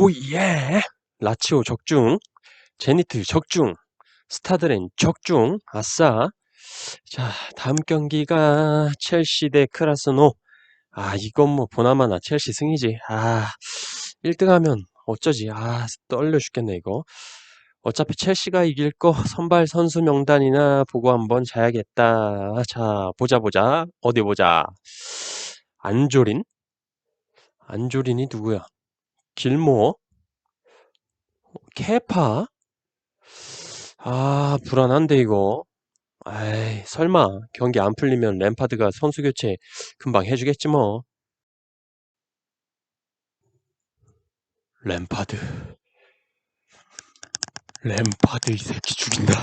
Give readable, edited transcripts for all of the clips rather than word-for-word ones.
오예! 라치오 적중, 제니트 적중, 스타드렌 적중, 아싸. 자, 다음 경기가 첼시 대 크라스노. 이건 뭐 보나마나 첼시 승이지. 1등 하면 어쩌지. 떨려 죽겠네, 이거. 어차피 첼시가 이길 거 선발 선수 명단이나 보고 한번 자야겠다. 자, 보자. 어디 보자. 안조린? 안조린이 누구야? 길모어? 케파? 불안한데 이거. 설마 경기 안 풀리면 램파드가 선수 교체 금방 해주겠지 뭐. 램파드. 램파드 이 새끼 죽인다.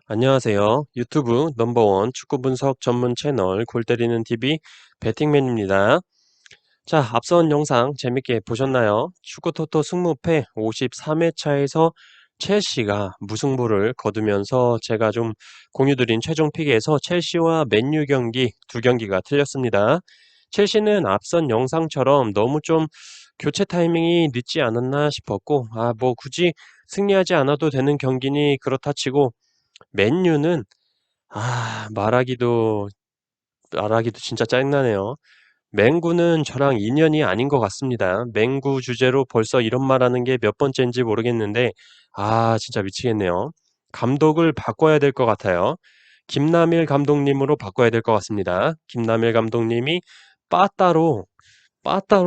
안녕하세요. 유튜브 넘버원 축구 분석 전문 채널 골 때리는 TV 배팅맨입니다. 자, 앞선 영상 재밌게 보셨나요? 축구 토토 승무패 53회차에서 첼시가 무승부를 거두면서 제가 좀 공유드린 최종 픽에서 첼시와 맨유 경기 두 경기가 틀렸습니다. 첼시는 앞선 영상처럼 너무 좀 교체 타이밍이 늦지 않았나 싶었고 뭐 굳이 승리하지 않아도 되는 경기니 그렇다 치고 맨유는 말하기도 진짜 짜증나네요. 맹구는 저랑 인연이 아닌 것 같습니다. 맹구 주제로 벌써 이런 말하는 게 몇 번째인지 모르겠는데 진짜 미치겠네요. 감독을 바꿔야 될 것 같아요. 김남일 감독님으로 바꿔야 될 것 같습니다. 김남일 감독님이 빠따로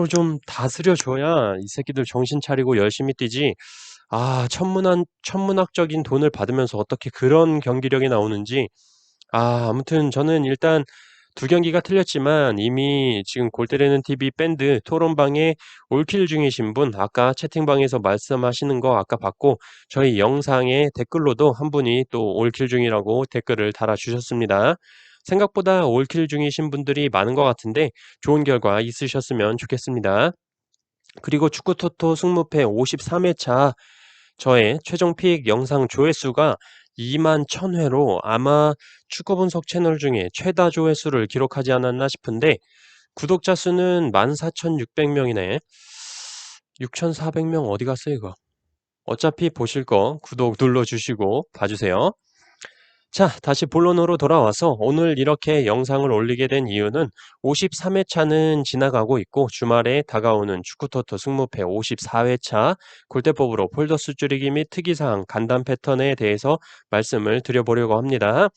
좀 다스려줘야 이 새끼들 정신 차리고 열심히 뛰지. 천문학적인 돈을 받으면서 어떻게 그런 경기력이 나오는지. 아무튼 저는 일단 두 경기가 틀렸지만 이미 지금 골 때리는 TV 밴드 토론방에 올킬 중이신 분 아까 채팅방에서 말씀하시는 거 아까 봤고 저희 영상에 댓글로도 한 분이 또 올킬 중이라고 댓글을 달아주셨습니다. 생각보다 올킬 중이신 분들이 많은 것 같은데 좋은 결과 있으셨으면 좋겠습니다. 그리고 축구토토 승무패 53회차 저의 최종 픽 영상 조회수가 2만 1000회로 아마 축구 분석 채널 중에 최다 조회수를 기록하지 않았나 싶은데 구독자 수는 14,600명이네. 6,400명 어디 갔어 이거. 어차피 보실 거 구독 눌러주시고 봐주세요. 자, 다시 본론으로 돌아와서 오늘 이렇게 영상을 올리게 된 이유는 53회차는 지나가고 있고 주말에 다가오는 축구토토 승무패 54회차 골대법으로 폴더수 줄이기 및 특이사항 간단 패턴에 대해서 말씀을 드려보려고 합니다.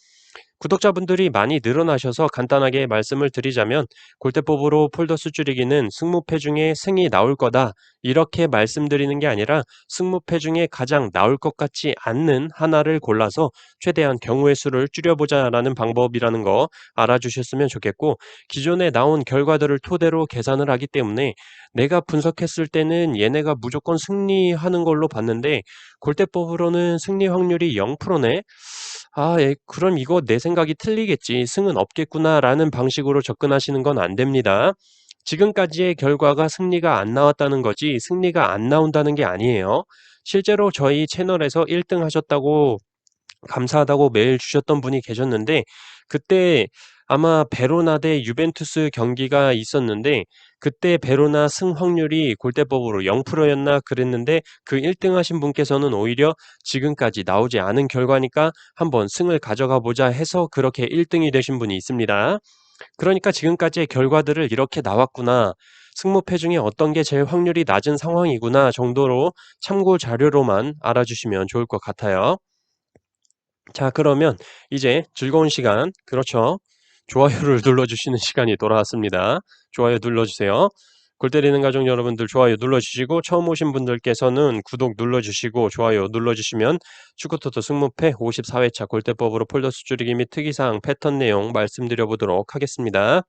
구독자분들이 많이 늘어나셔서 간단하게 말씀을 드리자면 골대법으로 폴더수 줄이기는 승무패 중에 승이 나올 거다 이렇게 말씀드리는 게 아니라 승무패 중에 가장 나올 것 같지 않는 하나를 골라서 최대한 경우의 수를 줄여보자 라는 방법이라는 거 알아주셨으면 좋겠고 기존에 나온 결과들을 토대로 계산을 하기 때문에 내가 분석했을 때는 얘네가 무조건 승리하는 걸로 봤는데 골대법으로는 승리 확률이 0%네. 그럼 이거 내 생각이 틀리겠지. 승은 없겠구나 라는 방식으로 접근하시는 건 안 됩니다. 지금까지의 결과가 승리가 안 나왔다는 거지 승리가 안 나온다는 게 아니에요. 실제로 저희 채널에서 1등 하셨다고 감사하다고 메일 주셨던 분이 계셨는데 그때 아마 베로나 대 유벤투스 경기가 있었는데 그때 베로나 승 확률이 골대법으로 0%였나 그랬는데 그 1등 하신 분께서는 오히려 지금까지 나오지 않은 결과니까 한번 승을 가져가 보자 해서 그렇게 1등이 되신 분이 있습니다. 그러니까 지금까지의 결과들을 이렇게 나왔구나. 승무패 중에 어떤 게 제일 확률이 낮은 상황이구나 정도로 참고 자료로만 알아주시면 좋을 것 같아요. 자, 그러면 이제 즐거운 시간, 그렇죠. 좋아요를 눌러주시는 시간이 돌아왔습니다. 좋아요 눌러주세요. 골 때리는 가족 여러분들 좋아요 눌러주시고 처음 오신 분들께서는 구독 눌러주시고 좋아요 눌러주시면 축구토토 승무패 54회차 골대법으로 폴더수 줄이기 및 특이사항 패턴 내용 말씀드려보도록 하겠습니다.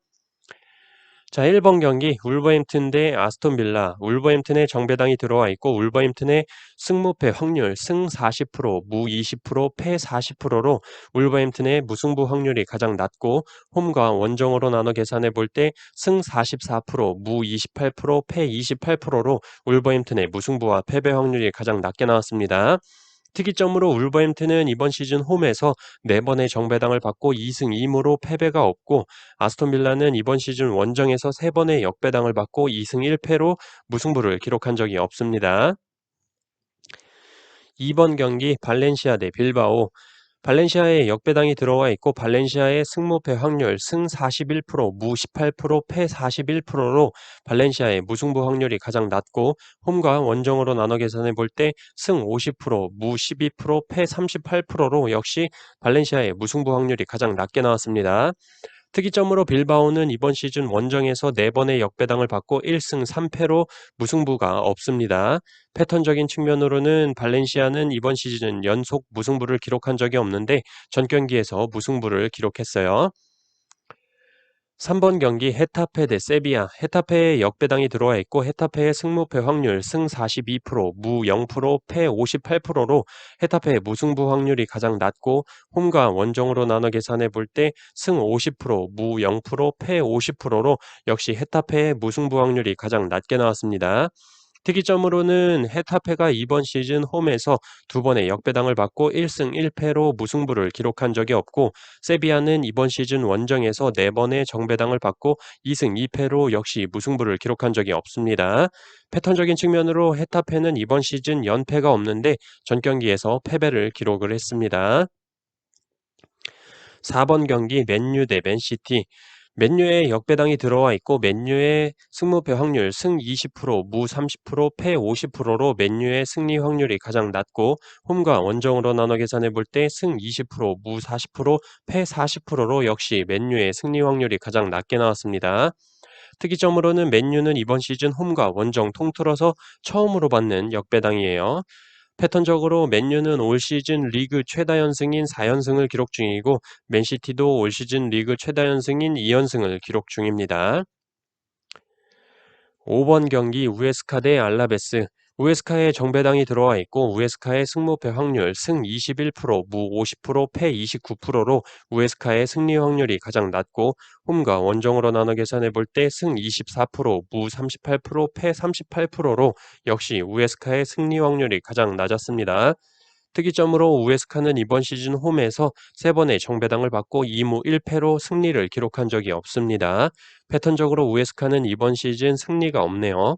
자, 1번 경기 울버햄튼 대 아스톤빌라. 울버햄튼의 정배당이 들어와 있고 울버햄튼의 승무패 확률 승 40%, 무 20%, 패 40%로 울버햄튼의 무승부 확률이 가장 낮고 홈과 원정으로 나눠 계산해 볼 때 승 44%, 무 28%, 패 28%로 울버햄튼의 무승부와 패배 확률이 가장 낮게 나왔습니다. 특이점으로 울버햄튼은 이번 시즌 홈에서 4번의 정배당을 받고 2승 2무로 패배가 없고, 아스톤빌라는 이번 시즌 원정에서 3번의 역배당을 받고 2승 1패로 무승부를 기록한 적이 없습니다. 2번 경기 발렌시아 대 빌바오. 발렌시아에 역배당이 들어와 있고 발렌시아의 승무패 확률 승 41%, 무 18%, 패 41%로 발렌시아의 무승부 확률이 가장 낮고, 홈과 원정으로 나눠 계산해 볼 때 승 50%, 무 12%, 패 38%로 역시 발렌시아의 무승부 확률이 가장 낮게 나왔습니다. 특이점으로 빌바오는 이번 시즌 원정에서 4번의 역배당을 받고 1승 3패로 무승부가 없습니다. 패턴적인 측면으로는 발렌시아는 이번 시즌 연속 무승부를 기록한 적이 없는데 전 경기에서 무승부를 기록했어요. 3번 경기 헤타페 대 세비야. 헤타페에 역배당이 들어와 있고 헤타페의 승무패 확률 승 42%, 무 0%, 패 58%로 헤타페의 무승부 확률이 가장 낮고, 홈과 원정으로 나눠 계산해 볼 때 승 50%, 무 0%, 패 50%로 역시 헤타페의 무승부 확률이 가장 낮게 나왔습니다. 특이점으로는 헤타페가 이번 시즌 홈에서 2번의 역배당을 받고 1승 1패로 무승부를 기록한 적이 없고, 세비야는 이번 시즌 원정에서 4번의 정배당을 받고 2승 2패로 역시 무승부를 기록한 적이 없습니다. 패턴적인 측면으로 헤타페는 이번 시즌 연패가 없는데 전 경기에서 패배를 기록을 했습니다. 4번 경기 맨유 대 맨시티. 맨유에 역배당이 들어와 있고 맨유의 승무패 확률 승 20%, 무 30%, 패 50%로 맨유의 승리 확률이 가장 낮고, 홈과 원정으로 나눠 계산해 볼 때 승 20%, 무 40%, 패 40%로 역시 맨유의 승리 확률이 가장 낮게 나왔습니다. 특이점으로는 맨유는 이번 시즌 홈과 원정 통틀어서 처음으로 받는 역배당이에요. 패턴적으로 맨유는 올 시즌 리그 최다 연승인 4연승을 기록 중이고, 맨시티도 올 시즌 리그 최다 연승인 2연승을 기록 중입니다. 5번 경기 우에스카 대 알라베스. 우에스카에 정배당이 들어와 있고 우에스카의 승무패 확률 승 21%, 무 50%, 패 29%로 우에스카의 승리 확률이 가장 낮고, 홈과 원정으로 나눠 계산해 볼 때 승 24%, 무 38%, 패 38%로 역시 우에스카의 승리 확률이 가장 낮았습니다. 특이점으로 우에스카는 이번 시즌 홈에서 3번의 정배당을 받고 2무 1패로 승리를 기록한 적이 없습니다. 패턴적으로 우에스카는 이번 시즌 승리가 없네요.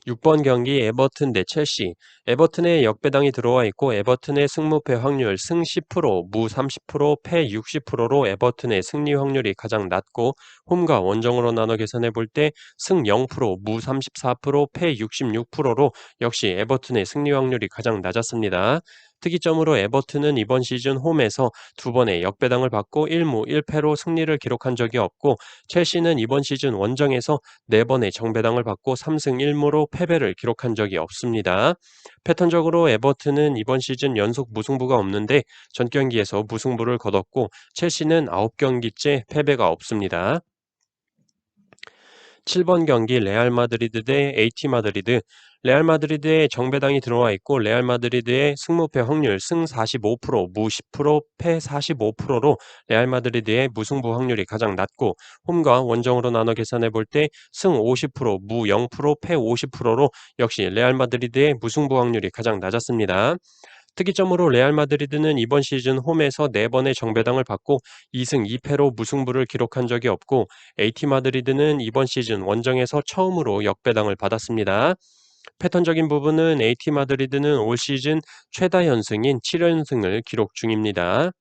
6번 경기 에버튼 대 첼시. 에버튼에 역배당이 들어와 있고 에버튼의 승무패 확률 승 10%, 무 30%, 패 60%로 에버튼의 승리 확률이 가장 낮고, 홈과 원정으로 나눠 계산해 볼 때 승 0%, 무 34%, 패 66%로 역시 에버튼의 승리 확률이 가장 낮았습니다. 특이점으로 에버튼은 이번 시즌 홈에서 2번의 역배당을 받고 1무 1패로 승리를 기록한 적이 없고, 첼시는 이번 시즌 원정에서 4번의 정배당을 받고 3승 1무로 패배를 기록한 적이 없습니다. 패턴적으로 에버튼은 이번 시즌 연속 무승부가 없는데 전 경기에서 무승부를 거뒀고, 첼시는 9경기째 패배가 없습니다. 7번 경기 레알 마드리드 대 AT 마드리드. 레알 마드리드에 정배당이 들어와 있고 레알 마드리드의 승무패 확률 승 45%, 무 10%, 패 45%로 레알 마드리드의 무승부 확률이 가장 낮고, 홈과 원정으로 나눠 계산해 볼 때 승 50%, 무 0%, 패 50%로 역시 레알 마드리드의 무승부 확률이 가장 낮았습니다. 특이점으로 레알 마드리드는 이번 시즌 홈에서 4번의 정배당을 받고 2승 2패로 무승부를 기록한 적이 없고, AT 마드리드는 이번 시즌 원정에서 처음으로 역배당을 받았습니다. 패턴적인 부분은 AT 마드리드는 올 시즌 최다 연승인 7연승을 기록 중입니다.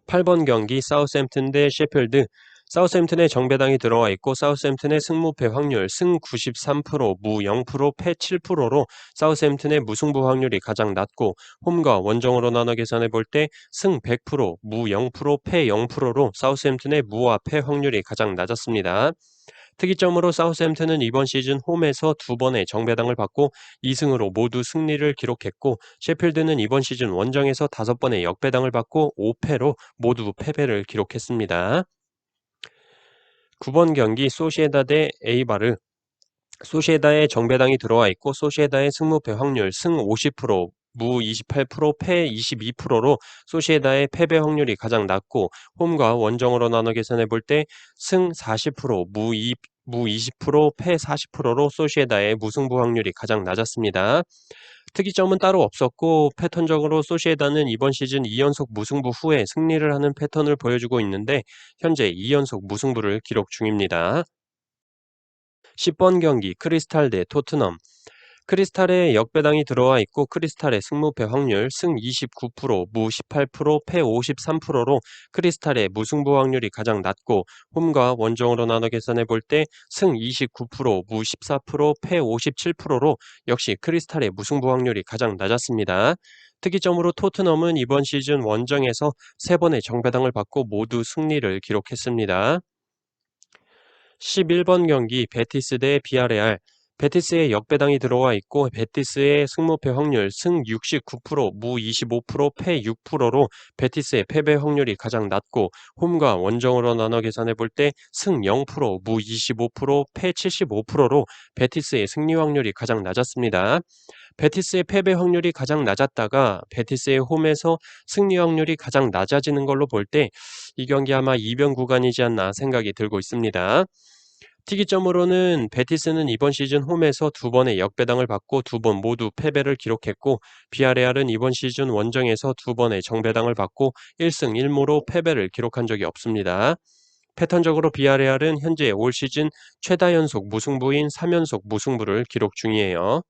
8번 경기 사우스햄튼 대 셰필드. 사우스햄튼에 정배당이 들어와 있고 사우스햄튼의 승무패 확률 승 93%, 무 0%, 패 7%로 사우스햄튼의 무승부 확률이 가장 낮고, 홈과 원정으로 나눠 계산해 볼 때 승 100%, 무 0%, 패 0%로 사우스햄튼의 무와 패 확률이 가장 낮았습니다. 특이점으로 사우스햄튼은 이번 시즌 홈에서 2번의 정배당을 받고 2승으로 모두 승리를 기록했고, 셰필드는 이번 시즌 원정에서 5번의 역배당을 받고 5패로 모두 패배를 기록했습니다. 9번 경기 소시에다 대 에이바르. 소시에다에 정배당이 들어와 있고 소시에다의 승무패 확률 승 50%, 무 28%, 패 22%로 소시에다의 패배 확률이 가장 낮고, 홈과 원정으로 나눠 계산해 볼 때 승 40%, 무 20%, 패 40%로 소시에다의 무승부 확률이 가장 낮았습니다. 특이점은 따로 없었고 패턴적으로 소시에다는 이번 시즌 2연속 무승부 후에 승리를 하는 패턴을 보여주고 있는데 현재 2연속 무승부를 기록 중입니다. 10번 경기 크리스탈 대 토트넘. 크리스탈에 역배당이 들어와 있고 크리스탈의 승무패 확률 승 29%, 무 18%, 패 53%로 크리스탈의 무승부 확률이 가장 낮고 홈과 원정으로 나눠 계산해 볼 때 승 29%, 무 14%, 패 57%로 역시 크리스탈의 무승부 확률이 가장 낮았습니다. 특이점으로 토트넘은 이번 시즌 원정에서 3번의 정배당을 받고 모두 승리를 기록했습니다. 11번 경기 베티스 대 비아레알. 베티스에 역배당이 들어와 있고 베티스의 승무패 확률 승 69%, 무 25%, 패 6%로 베티스의 패배 확률이 가장 낮고 홈과 원정으로 나눠 계산해 볼 때 승 0%, 무 25%, 패 75%로 베티스의 승리 확률이 가장 낮았습니다. 베티스의 패배 확률이 가장 낮았다가 베티스의 홈에서 승리 확률이 가장 낮아지는 걸로 볼 때 이 경기 아마 이변 구간이지 않나 생각이 들고 있습니다. 특이점으로는 베티스는 이번 시즌 홈에서 2번의 역배당을 받고 2번 모두 패배를 기록했고 비아레알은 이번 시즌 원정에서 2번의 정배당을 받고 1승 1무로 패배를 기록한 적이 없습니다. 패턴적으로 비아레알은 현재 올 시즌 최다 연속 무승부인 3연속 무승부를 기록 중이에요.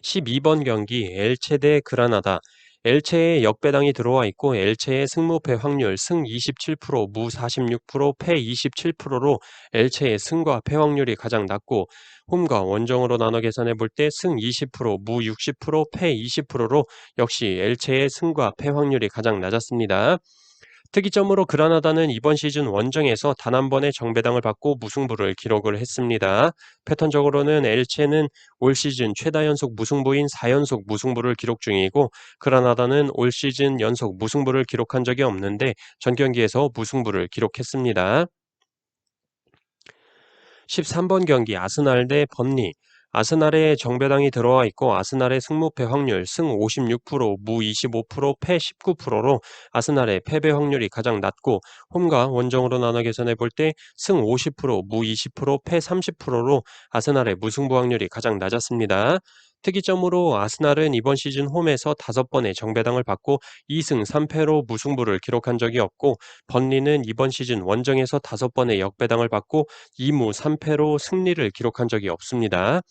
12번 경기 엘체 대 그라나다. 엘체에 역배당이 들어와 있고 엘체의 승무패 확률 승 27%, 무 46%, 패 27%로 엘체의 승과 패 확률이 가장 낮고 홈과 원정으로 나눠 계산해 볼 때 승 20%, 무 60%, 패 20%로 역시 엘체의 승과 패 확률이 가장 낮았습니다. 특이점으로 그라나다는 이번 시즌 원정에서 단 한 번의 정배당을 받고 무승부를 기록을 했습니다. 패턴적으로는 엘체는 올 시즌 최다 연속 무승부인 4연속 무승부를 기록 중이고 그라나다는 올 시즌 연속 무승부를 기록한 적이 없는데 전 경기에서 무승부를 기록했습니다. 13번 경기 아스날 대 번리. 아스날에 정배당이 들어와 있고 아스날의 승무패 확률 승 56%, 무 25%, 패 19%로 아스날의 패배 확률이 가장 낮고 홈과 원정으로 나눠 계산해 볼 때 승 50%, 무 20%, 패 30%로 아스날의 무승부 확률이 가장 낮았습니다. 특이점으로 아스날은 이번 시즌 홈에서 5번의 정배당을 받고 2승 3패로 무승부를 기록한 적이 없고 번리는 이번 시즌 원정에서 5번의 역배당을 받고 2무 3패로 승리를 기록한 적이 없습니다.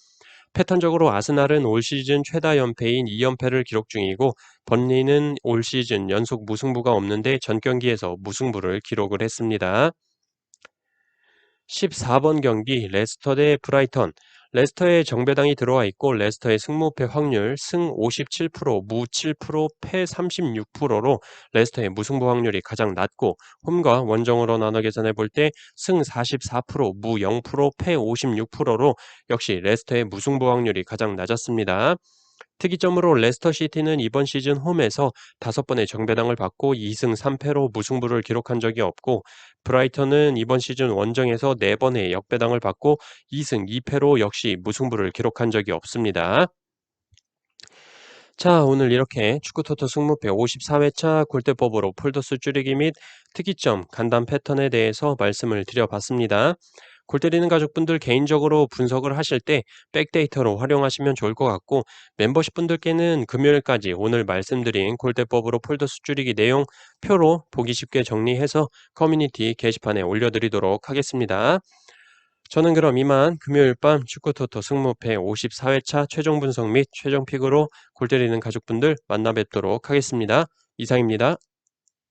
패턴적으로 아스날은 올 시즌 최다 연패인 2연패를 기록 중이고 번리는 올 시즌 연속 무승부가 없는데 전 경기에서 무승부를 기록을 했습니다. 14번 경기 레스터 대 브라이턴. 레스터에 정배당이 들어와 있고 레스터의 승무패 확률 승 57%, 무 7%, 패 36%로 레스터의 무승부 확률이 가장 낮고 홈과 원정으로 나눠 계산해 볼 때 승 44%, 무 0%, 패 56%로 역시 레스터의 무승부 확률이 가장 낮았습니다. 특이점으로 레스터시티는 이번 시즌 홈에서 5번의 정배당을 받고 2승 3패로 무승부를 기록한 적이 없고 브라이턴은 이번 시즌 원정에서 4번의 역배당을 받고 2승 2패로 역시 무승부를 기록한 적이 없습니다. 자, 오늘 이렇게 축구토토 승무패 54회차 골대법으로 폴더스 줄이기 및 특이점, 간단 패턴에 대해서 말씀을 드려봤습니다. 골 때리는 가족분들 개인적으로 분석을 하실 때 백데이터로 활용하시면 좋을 것 같고 멤버십 분들께는 금요일까지 오늘 말씀드린 골대법으로 폴더스 줄이기 내용 표로 보기 쉽게 정리해서 커뮤니티 게시판에 올려드리도록 하겠습니다. 저는 그럼 이만 금요일 밤 축구토토 승무패 54회차 최종 분석 및 최종 픽으로 골 때리는 가족분들 만나 뵙도록 하겠습니다. 이상입니다.